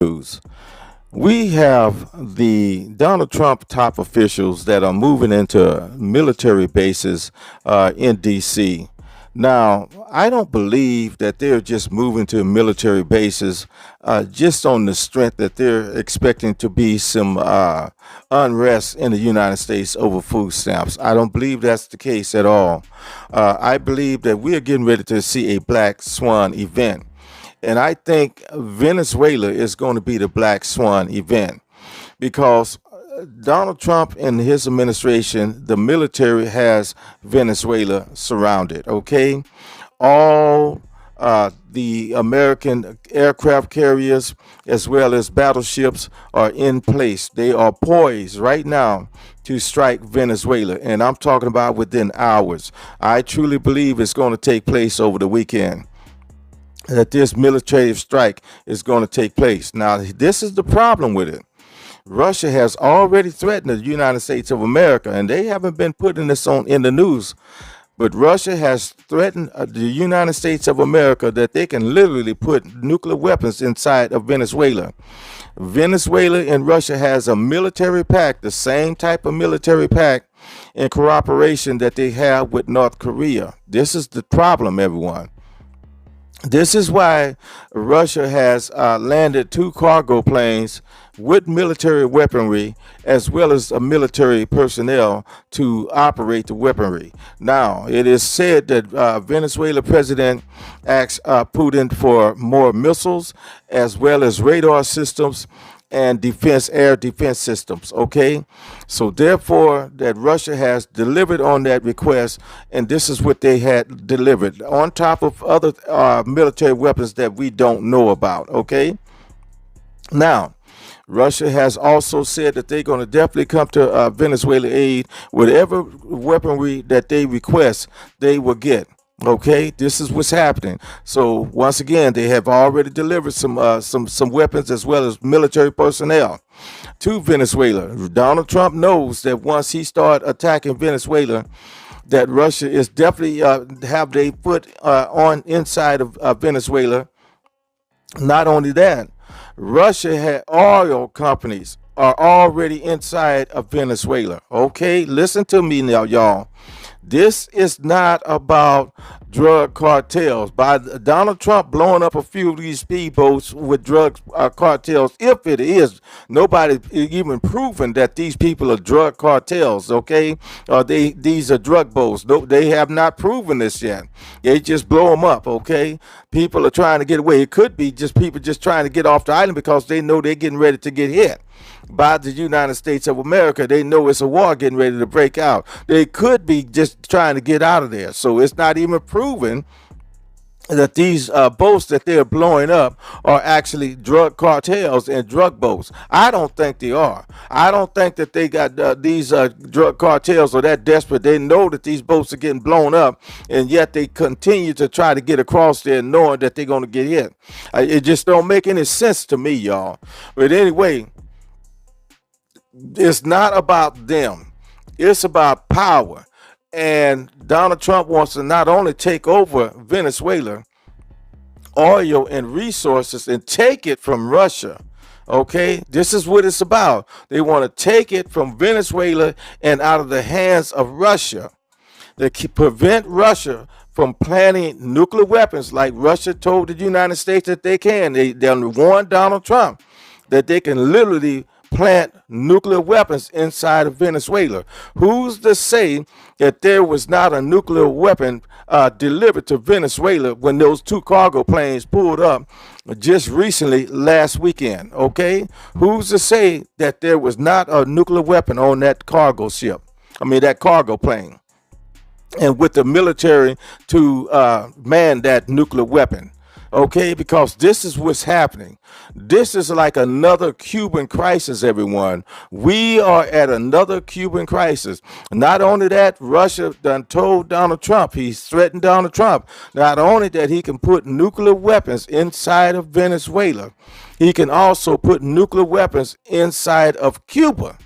news. We have the Donald Trump top officials that are moving into military bases in D.C. Now, I don't believe that they're just moving to military bases just on the strength that they're expecting to be some unrest in the United States over food stamps. I don't believe that's the case at all. I believe that we are getting ready to see a black swan event. And I think Venezuela is going to be the black swan event because Donald Trump and his administration, the military has Venezuela surrounded. Okay, all the American aircraft carriers as well as battleships are in place. They are poised right now to strike Venezuela, and I'm talking about within hours. I truly believe it's going to take place over the weekend, that this military strike is going to take place. Now, this is the problem with it. Russia has already threatened the United States of America, and they haven't been putting this on in the news. But Russia has threatened the United States of America that they can literally put nuclear weapons inside of Venezuela. Venezuela and Russia has a military pact, the same type of military pact in cooperation that they have with North Korea. This is the problem, everyone. This is why Russia has landed two cargo planes with military weaponry as well as military personnel to operate the weaponry. Now, it is said that Venezuela president asked Putin for more missiles as well as radar systems and air defense systems. Okay, so therefore that Russia has delivered on that request, and this is what they had delivered on top of other military weapons that we don't know about. Okay, now Russia has also said that they're going to definitely come to Venezuela aid. Whatever weaponry that they request, they will get. Okay, this is what's happening. So once again, they have already delivered some weapons as well as military personnel to Venezuela. Donald Trump knows that once he start attacking Venezuela, that Russia is definitely have their foot on inside of Venezuela. Not only that, Russia had oil companies are already inside of Venezuela. Okay, listen to me now, y'all. This is not about drug cartels. By Donald Trump blowing up a few of these speedboats with drug cartels, if it is, nobody even proven that these people are drug cartels, okay? These are drug boats. No, they have not proven this yet. They just blow them up, okay? People are trying to get away. It could be just people just trying to get off the island because they know they're getting ready to get hit by the United States of America. They know it's a war getting ready to break out. They could be just trying to get out of there. So it's not even proven that these boats that they're blowing up are actually drug cartels and drug boats. I don't think they are. I don't think that they got these drug cartels are that desperate. They know that these boats are getting blown up, and yet they continue to try to get across there knowing that they're going to get hit. It just don't make any sense to me, y'all. But anyway, it's not about them. It's about power. And Donald Trump wants to not only take over Venezuela, oil and resources, and take it from Russia. Okay, this is what it's about. They want to take it from Venezuela and out of the hands of Russia. They prevent Russia from planting nuclear weapons like Russia told the United States that they can. They warned Donald Trump that they can literally plant nuclear weapons inside of Venezuela. Who's to say that there was not a nuclear weapon delivered to Venezuela when those two cargo planes pulled up just recently last weekend? Okay, who's to say that there was not a nuclear weapon on that cargo ship? I mean, that cargo plane, and with the military to man that nuclear weapon. Okay, because this is what's happening. This is like another Cuban crisis, everyone. We are at another Cuban crisis. Not only that, Russia done told Donald Trump, he's threatened Donald Trump, not only that he can put nuclear weapons inside of Venezuela, he can also put nuclear weapons inside of Cuba.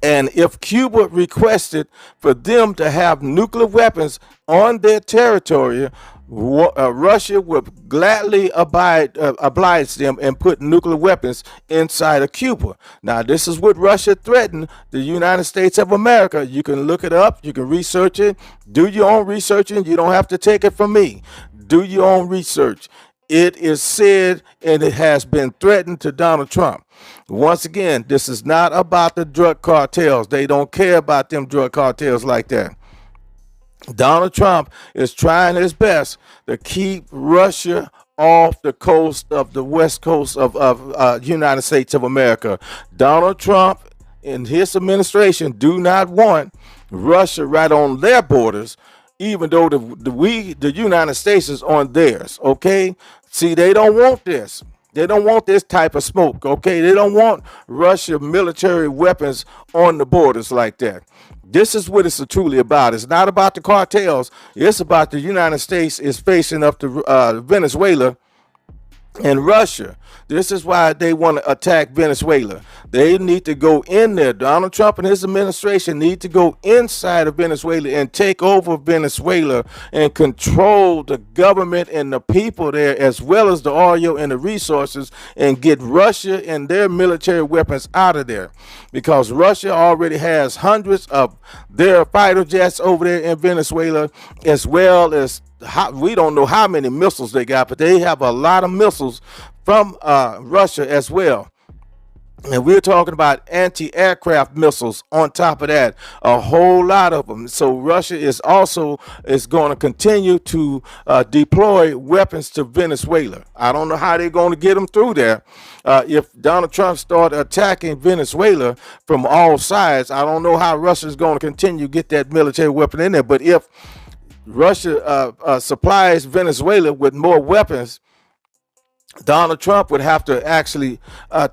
And if Cuba requested for them to have nuclear weapons on their territory, Russia would gladly oblige them and put nuclear weapons inside of Cuba. Now, this is what Russia threatened the United States of America. You can look it up. You can research it. Do your own research, and you don't have to take it from me. Do your own research. It is said, and it has been threatened to Donald Trump. Once again, this is not about the drug cartels. They don't care about them drug cartels like that. Donald Trump is trying his best to keep Russia off the coast of the west coast of United States of America. Donald Trump and his administration do not want Russia right on their borders, even though the United States is on theirs. Okay, see, they don't want this. They don't want this type of smoke. Okay, they don't want Russia military weapons on the borders like that. This is what it's truly about. It's not about the cartels. It's about the United States is facing up to Venezuela and Russia. This is why they want to attack Venezuela. They need to go in there. Donald Trump and his administration need to go inside of Venezuela and take over Venezuela and control the government and the people there, as well as the oil and the resources, and get Russia and their military weapons out of there. Because Russia already has hundreds of their fighter jets over there in Venezuela, as well as we don't know how many missiles they got, but they have a lot of missiles from Russia as well. And we're talking about anti-aircraft missiles on top of that, a whole lot of them. So Russia is going to continue to deploy weapons to Venezuela. I don't know how they're going to get them through there. If Donald Trump started attacking Venezuela from all sides, I don't know how Russia is going to continue to get that military weapon in there. But if Russia supplies Venezuela with more weapons, Donald Trump would have to actually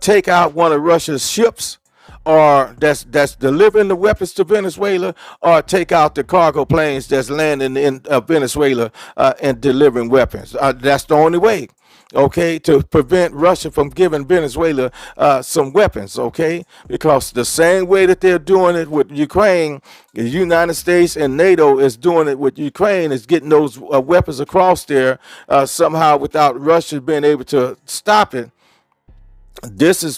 take out one of Russia's ships, or that's delivering the weapons to Venezuela, or take out the cargo planes that's landing in Venezuela and delivering weapons. That's the only way, okay, to prevent Russia from giving Venezuela some weapons, okay? Because the same way that they're doing it with Ukraine, the United States and NATO is doing it with Ukraine, is getting those weapons across there somehow without Russia being able to stop it.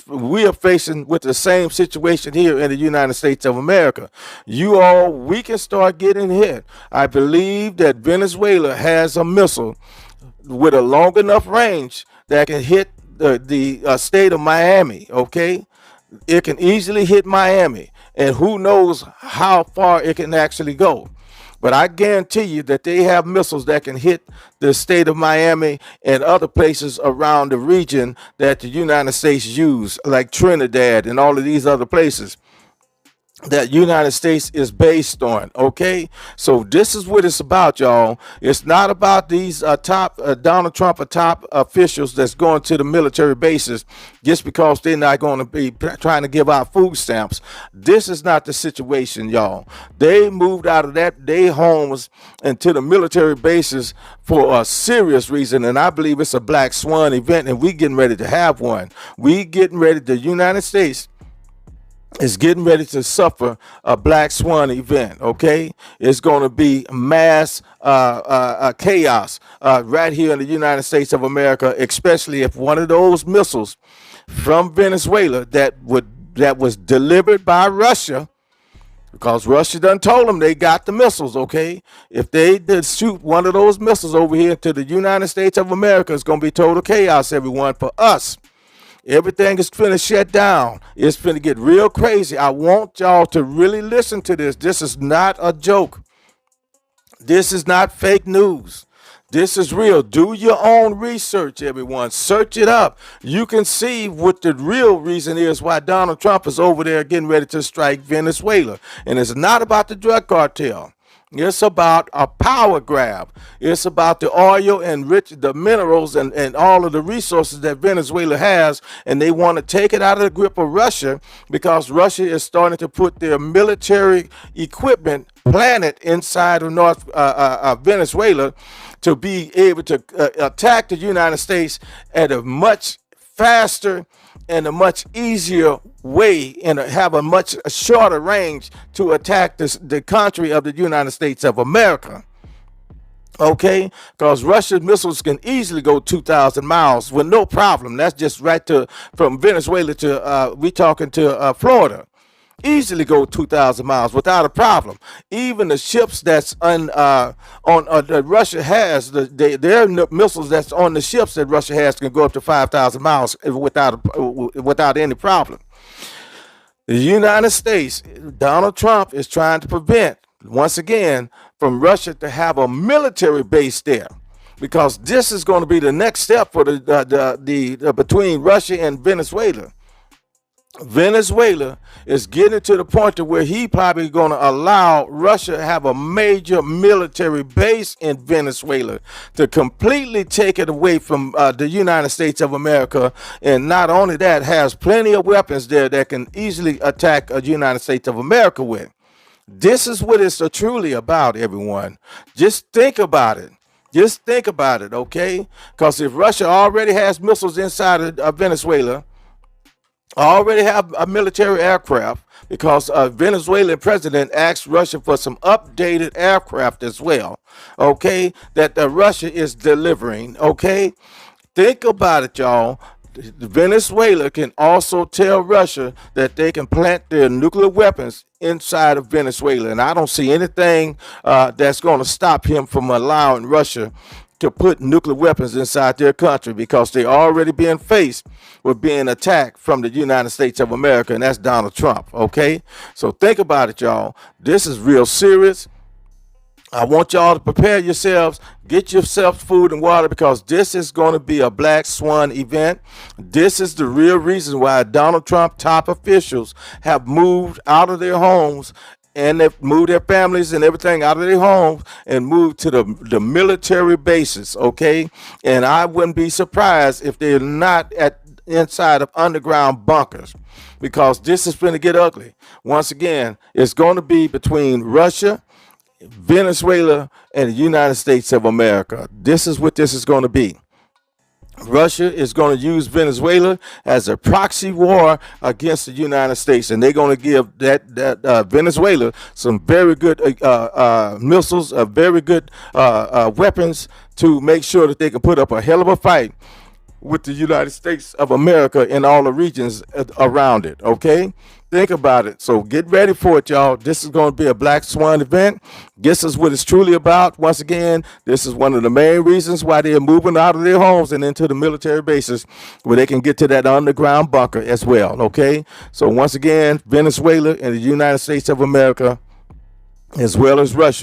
We are facing with the same situation here in the United States of America. We can start getting hit. I believe that Venezuela has a missile with a long enough range that can hit the state of Miami, okay? It can easily hit Miami, and who knows how far it can actually go. But I guarantee you that they have missiles that can hit the state of Miami and other places around the region that the United States use, like Trinidad and all of these other places that United States is based on, okay? So this is what it's about, y'all. It's not about these top Donald Trump top officials that's going to the military bases just because they're not going to be trying to give out food stamps. This is not the situation, y'all. They moved out of their homes into the military bases for a serious reason, and I believe it's a black swan event, and we getting ready to have one. The United States is getting ready to suffer a black swan event, okay? It's going to be mass chaos right here in the United States of America, especially if one of those missiles from Venezuela that was delivered by Russia, because Russia done told them they got the missiles, okay? If they did shoot one of those missiles over here to the United States of America, it's going to be total chaos, everyone, for us. Everything is finna shut down. It's finna get real crazy. I want y'all to really listen to this. This is not a joke. This is not fake news. This is real. Do your own research, everyone. Search it up. You can see what the real reason is why Donald Trump is over there getting ready to strike Venezuela. And it's not about the drug cartel. It's about a power grab. It's about the oil and the minerals and all of the resources that Venezuela has, and they want to take it out of the grip of Russia because Russia is starting to put their military equipment planted inside of Venezuela to be able to attack the United States at a much faster and a much easier way and have a much shorter range to attack the country of the United States of America. Okay, because Russian missiles can easily go 2,000 miles with no problem. That's just right to from Venezuela to we talking to Florida. Easily go 2,000 miles without a problem. Even the ships that's on that Russia has, their missiles that's on the ships that Russia has can go up to 5,000 miles without any problem. The United States, Donald Trump is trying to prevent, once again, from Russia to have a military base there, because this is going to be the next step for the between Russia and Venezuela. Venezuela is getting to the point to where he probably going to allow Russia to have a major military base in Venezuela to completely take it away from the United States of America. And not only that, has plenty of weapons there that can easily attack the United States of America with. This is what it's truly about, everyone. Just think about it. Just think about it, okay? Because if Russia already has missiles inside of Venezuela, already have a military aircraft, because Venezuelan president asked Russia for some updated aircraft as well, okay, that Russia is delivering, okay? Think about it, y'all. Venezuela can also tell Russia that they can plant their nuclear weapons inside of Venezuela, and I don't see anything that's going to stop him from allowing Russia to put nuclear weapons inside their country, because they're already being faced with being attacked from the United States of America, and that's Donald Trump, okay? So think about it, y'all. This is real serious. I want y'all to prepare yourselves, get yourself food and water, because this is going to be a black swan event. This is the real reason why Donald Trump top officials have moved out of their homes, and they've moved their families and everything out of their homes and moved to the military bases, okay? And I wouldn't be surprised if they're not at inside of underground bunkers, because this is going to get ugly. Once again, it's going to be between Russia, Venezuela, and the United States of America. This is what this is going to be. Russia is going to use Venezuela as a proxy war against the United States, and they're going to give that Venezuela some very good missiles, very good weapons to make sure that they can put up a hell of a fight with the United States of America in all the regions around it, okay? Think about it. So get ready for it, y'all. This is going to be a black swan event. This is what it's truly about. Once again, this is one of the main reasons why they're moving out of their homes and into the military bases, where they can get to that underground bunker as well, okay? So once again, Venezuela and the United States of America, as well as Russia,